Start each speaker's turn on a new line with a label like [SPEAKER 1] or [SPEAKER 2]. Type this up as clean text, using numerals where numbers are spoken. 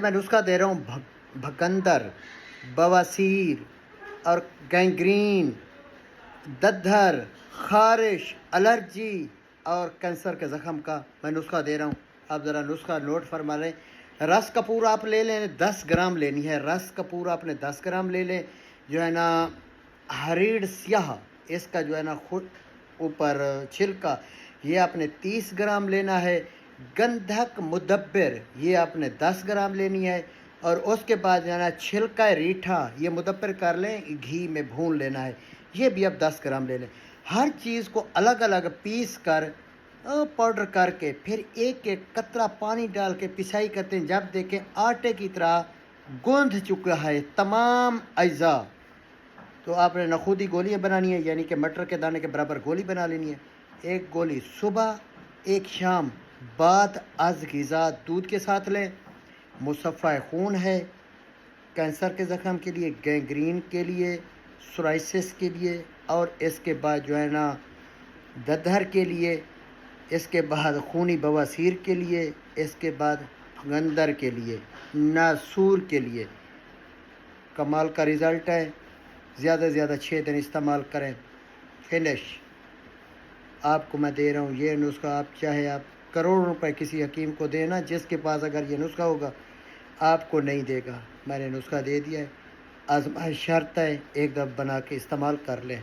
[SPEAKER 1] میں نسخہ دے رہا ہوں بھکندر، بواسیر اور گینگرین، ددھر، خارش، الرجی اور کینسر کے زخم کا میں نسخہ دے رہا ہوں. آپ ذرا نسخہ نوٹ فرما لیں. رس کپور آپ لے لیں، 10 گرام لینی ہے. رس کپور آپ نے 10 گرام لے لیں. جو ہے نا ہریڑ سیاہ، اس کا جو ہے نا خود اوپر چھلکا، یہ آپ نے 30 گرام لینا ہے. گندھک مدبر، یہ آپ نے 10 گرام لینی ہے. اور اس کے بعد جو ہے نا چھلکا ریٹھا، یہ مدبر کر لیں، گھی میں بھون لینا ہے، یہ بھی اب 10 گرام لے لیں. ہر چیز کو الگ الگ پیس کر پاؤڈر کر کے پھر ایک ایک قطرہ پانی ڈال کے پسائی کرتے ہیں. جب دیکھیں آٹے کی طرح گوندھ چکا ہے تمام اجزاء، تو آپ نے نخودی گولیاں بنانی ہے، یعنی کہ مٹر کے دانے کے برابر گولی بنا لینی ہے. ایک گولی صبح، ایک شام بعد از غذا دودھ کے ساتھ لیں. مصفہ خون ہے، کینسر کے زخم کے لیے، گینگرین کے لیے، سورائسس کے لیے، اور اس کے بعد جو ہے نا ددھر کے لیے، اس کے بعد خونی بواسیر کے لیے، اس کے بعد گندر کے لیے، ناسور کے لیے. کمال کا رزلٹ ہے. زیادہ سے زیادہ 6 دن استعمال کریں. فنش. آپ کو میں دے رہا ہوں یہ نسخہ. آپ چاہے آپ کروڑ روپے کسی حکیم کو دینا، جس کے پاس اگر یہ نسخہ ہوگا آپ کو نہیں دے گا. میں نے نسخہ دے دیا ہے. آزمائش شرط ہے، ایک دفعہ بنا کے استعمال کر لیں.